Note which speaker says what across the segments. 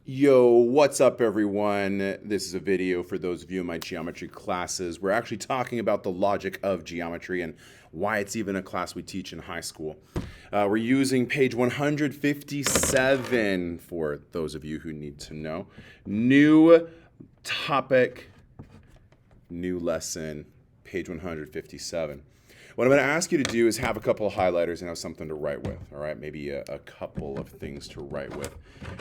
Speaker 1: Yo, what's up everyone? This is a video for those of you in my geometry classes. We're actually talking about the logic of geometry and why it's even a class we teach in high school. We're using page 157 for those of you who need to know. New topic, new lesson, page 157. What I'm going to ask you to do is have a couple of highlighters and have something to write with, all right? Maybe a couple of things to write with.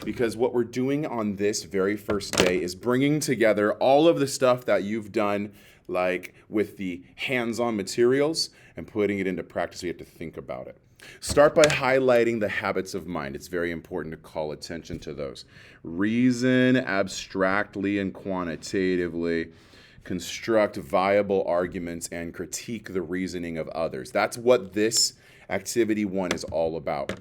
Speaker 1: Because what we're doing on this very first day is bringing together all of the stuff that you've done, like with the hands-on materials, and putting it into practice so you have to think about it. Start by highlighting the habits of mind. It's very important to call attention to those. Reason abstractly and quantitatively. Construct viable arguments and critique the reasoning of others. That's what this activity 1 is all about.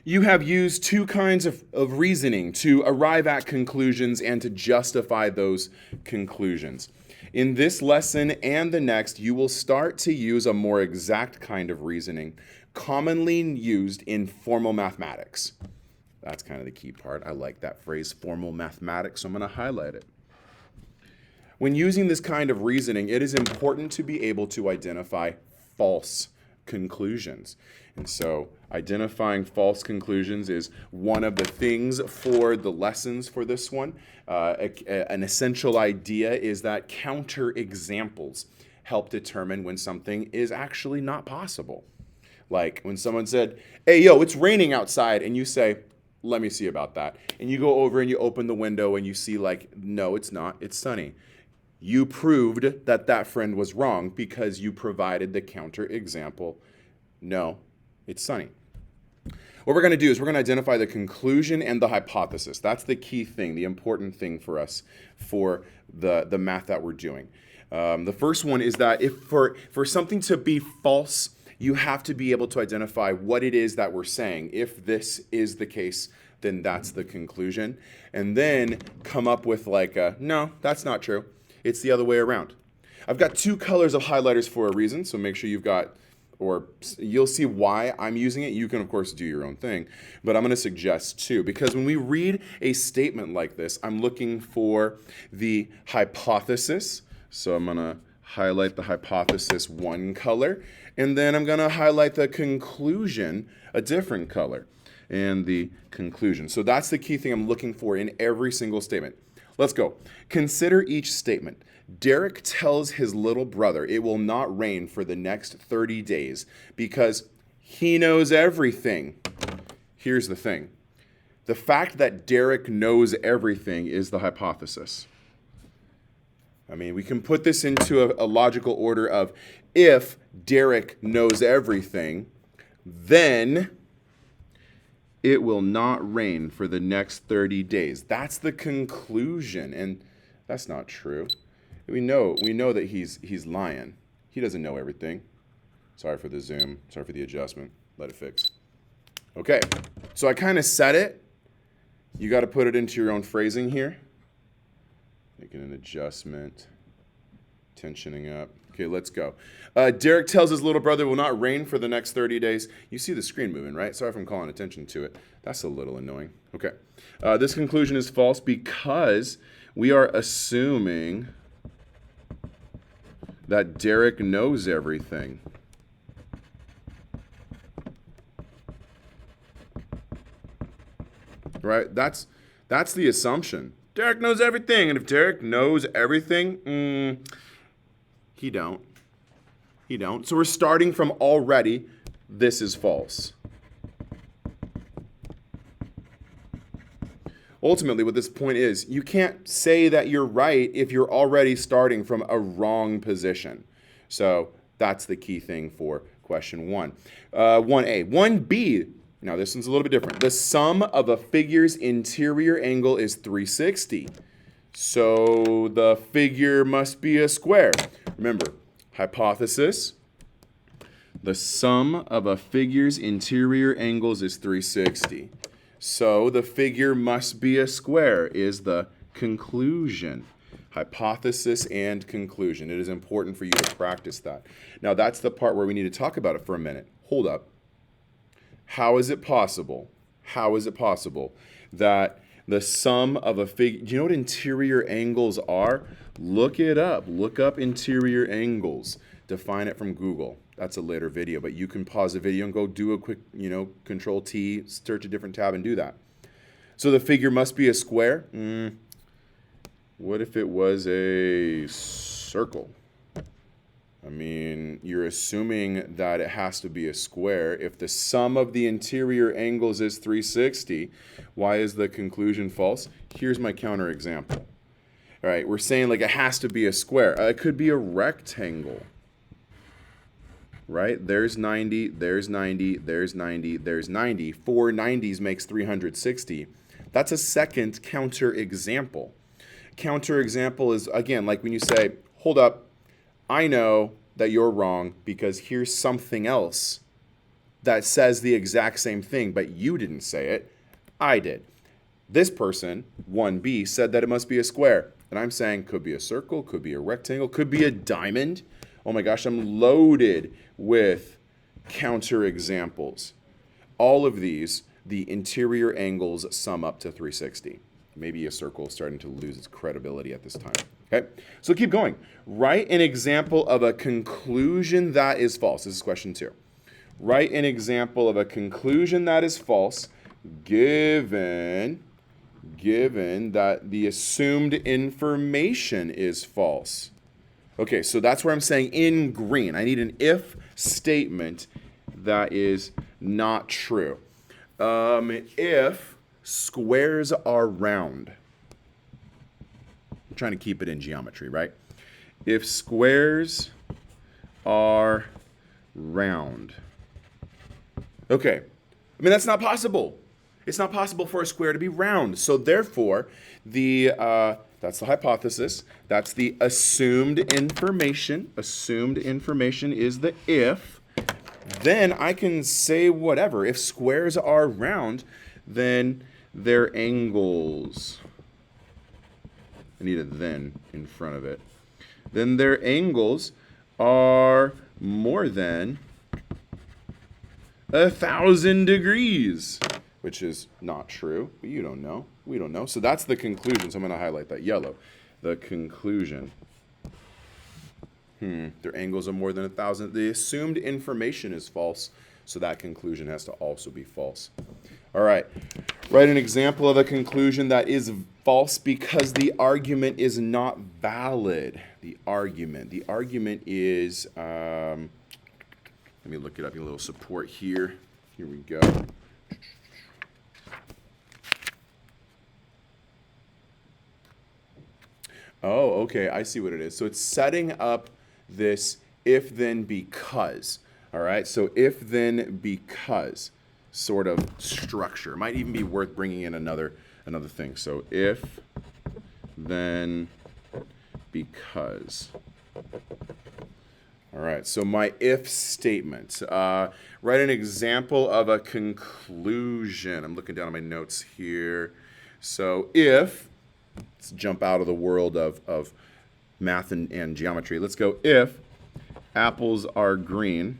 Speaker 1: You have used two kinds of reasoning to arrive at conclusions and to justify those conclusions. In this lesson and the next, you will start to use a more exact kind of reasoning, commonly used in formal mathematics. That's kind of the key part. I like that phrase, formal mathematics, so I'm going to highlight it. When using this kind of reasoning, it is important to be able to identify false conclusions. And so identifying false conclusions is one of the things for the lessons for this one. An essential idea is that counterexamples help determine when something is actually not possible. Like when someone said, hey, yo, it's raining outside, and you say, let me see about that. And you go over and you open the window and you see like, no, it's not, it's sunny. You proved that that friend was wrong because you provided the counterexample. No, it's sunny. What we're going to do is we're going to identify the conclusion and the hypothesis. That's the key thing, the important thing for us for the math that we're doing. The first one is that if for something to be false, you have to be able to identify what it is that we're saying. If this is the case, then that's the conclusion. And then come up with like a, no, that's not true. It's the other way around. I've got two colors of highlighters for a reason, so make sure you've got, or you'll see why I'm using it. You can, of course, do your own thing, but I'm going to suggest two, because when we read a statement like this, I'm looking for the hypothesis. So I'm going to highlight the hypothesis one color, and then I'm going to highlight the conclusion a different color, and the conclusion. So that's the key thing I'm looking for in every single statement. Let's go. Consider each statement. Derek tells his little brother it will not rain for the next 30 days because he knows everything. Here's the thing. The fact that Derek knows everything is the hypothesis. I mean, we can put this into a logical order of if Derek knows everything, then it will not rain for the next 30 days. That's the conclusion, and that's not true. We know that he's lying. He doesn't know everything. Sorry for the zoom. Sorry for the adjustment. Let it fix. Okay, so I kind of said it. You got to put it into your own phrasing here. Making an adjustment. Tensioning up. Okay, let's go. Derek tells his little brother it will not rain for the next 30 days. You see the screen moving, right? Sorry if I'm calling attention to it. That's a little annoying. Okay. This conclusion is false because we are assuming that Derek knows everything. Right? That's the assumption. Derek knows everything, and if Derek knows everything, he don't. So we're starting from already, this is false. Ultimately, what this point is, you can't say that you're right if you're already starting from a wrong position. So that's the key thing for question 1. 1A. 1B, now this one's a little bit different. The sum of a figure's interior angle is 360. So the figure must be a square. Remember, hypothesis, the sum of a figure's interior angles is 360. So the figure must be a square is the conclusion. Hypothesis and conclusion. It is important for you to practice that. Now that's the part where we need to talk about it for a minute. Hold up. How is it possible? How is it possible that The sum of a figure. Do you know what interior angles are? Look it up. Look up interior angles. Define it from Google. That's a later video, but you can pause the video and go do a quick, Control T, search a different tab and do that. So the figure must be a square. What if it was a circle? I mean, you're assuming that it has to be a square. If the sum of the interior angles is 360, why is the conclusion false? Here's my counterexample. All right, we're saying like it has to be a square. It could be a rectangle, right? There's 90, there's 90, there's 90, there's 90. 4 90s makes 360. That's a second counterexample. Counterexample is, again, like when you say, hold up, I know that you're wrong because here's something else that says the exact same thing, but you didn't say it. I did. This person, 1B, said that it must be a square. And I'm saying could be a circle, could be a rectangle, could be a diamond. Oh my gosh, I'm loaded with counterexamples. All of these, the interior angles sum up to 360. Maybe a circle is starting to lose its credibility at this time. Okay, so keep going. Write an example of a conclusion that is false. This is question 2. Write an example of a conclusion that is false given that the assumed information is false. Okay, so that's where I'm saying in green. I need an if statement that is not true. If squares are round. I'm trying to keep it in geometry, right? If squares are round. Okay, I mean, that's not possible. It's not possible for a square to be round. So therefore, that's the hypothesis. That's the assumed information. Assumed information is the if. Then I can say whatever. If squares are round, then their angles. I need a then in front of it. Then their angles are more than 1,000 degrees, which is not true, but you don't know. We don't know. So that's the conclusion. So I'm going to highlight that yellow. The conclusion. Their angles are more than 1,000. The assumed information is false, so that conclusion has to also be false. All right. Write an example of a conclusion that is false because the argument is not valid. The argument is, let me look it up, a little support here. Here we go. Oh, okay, I see what it is. So it's setting up this if, then, because. All right, so if, then, because sort of structure. Might even be worth bringing in another thing. So if, then, because. All right, so my if statement. Write an example of a conclusion. I'm looking down at my notes here. So if, let's jump out of the world of math and geometry. Let's go if apples are green.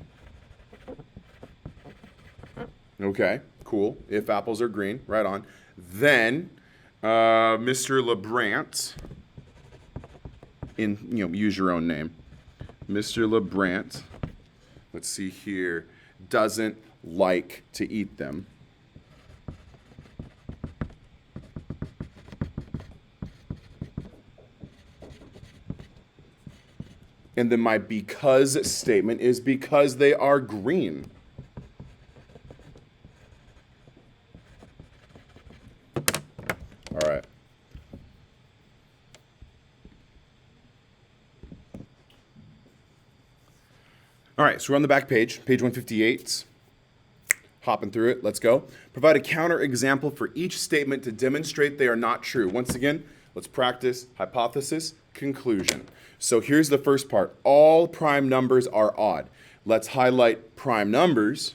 Speaker 1: Okay, cool. If apples are green, right on. Then Mr. LeBrant, use your own name. Mr. LeBrant, let's see here, doesn't like to eat them. And then my because statement is because they are green. All right. All right, so we're on the back page, page 158. Hopping through it, let's go. Provide a counterexample for each statement to demonstrate they are not true. Once again, let's practice hypothesis, conclusion. So here's the first part. All prime numbers are odd. Let's highlight prime numbers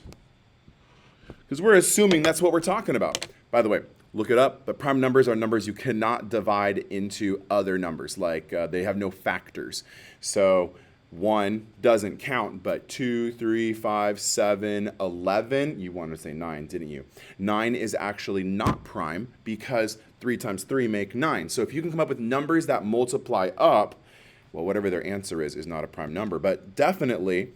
Speaker 1: because we're assuming that's what we're talking about. By the way, look it up, but prime numbers are numbers you cannot divide into other numbers, like they have no factors. So 1 doesn't count, but 2, 3, 5, 7, 11, you wanted to say 9, didn't you? 9 is actually not prime because 3 times 3 make 9. So if you can come up with numbers that multiply up, well, whatever their answer is not a prime number. But definitely,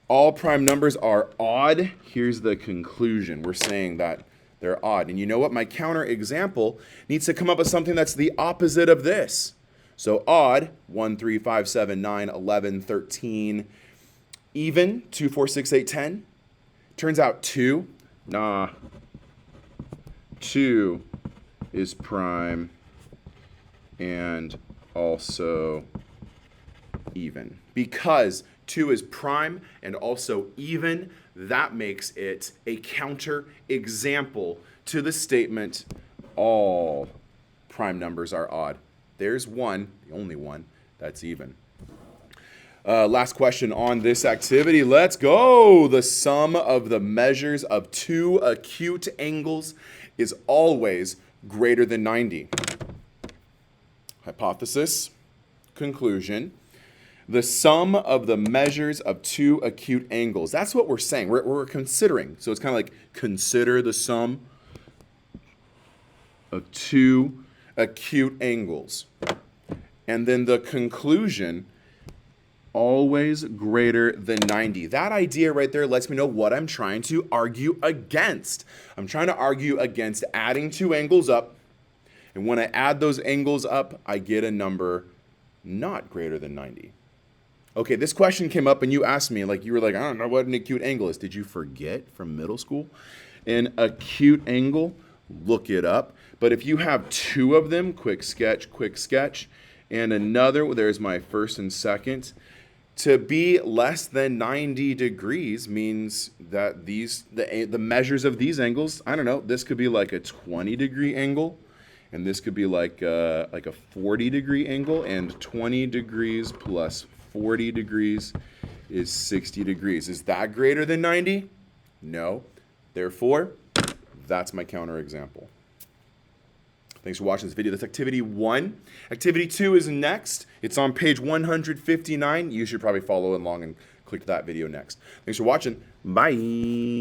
Speaker 1: all prime numbers are odd. Here's the conclusion. We're saying that they're odd. And you know what? My counterexample needs to come up with something that's the opposite of this. So odd, 1, 3, 5, 7, 9, 11, 13. Even, 2, 4, 6, 8, 10. Turns out 2, 2 is prime and also even. Because 2 is prime and also even, that makes it a counterexample to the statement all prime numbers are odd. There's one, the only one, that's even. Last question on this activity. Let's go. The sum of the measures of two acute angles is always greater than 90. Hypothesis, conclusion. The sum of the measures of two acute angles. That's what we're saying. We're considering. So it's kind of like consider the sum of two acute angles. And then the conclusion, always greater than 90. That idea right there lets me know what I'm trying to argue against. I'm trying to argue against adding two angles up. And when I add those angles up, I get a number not greater than 90. Okay, this question came up and you asked me, like, you were like, I don't know what an acute angle is. Did you forget from middle school? An acute angle, look it up. But if you have two of them, quick sketch, and another, there's my first and second. To be less than 90 degrees means that the measures of these angles, I don't know, this could be like a 20-degree angle, and this could be like a 40-degree angle, and 20 degrees plus 40 degrees is 60 degrees. Is that greater than 90? No. Therefore, that's my counterexample. Thanks for watching this video. That's activity 1. Activity 2 is next. It's on page 159. You should probably follow along and click that video next. Thanks for watching. Bye.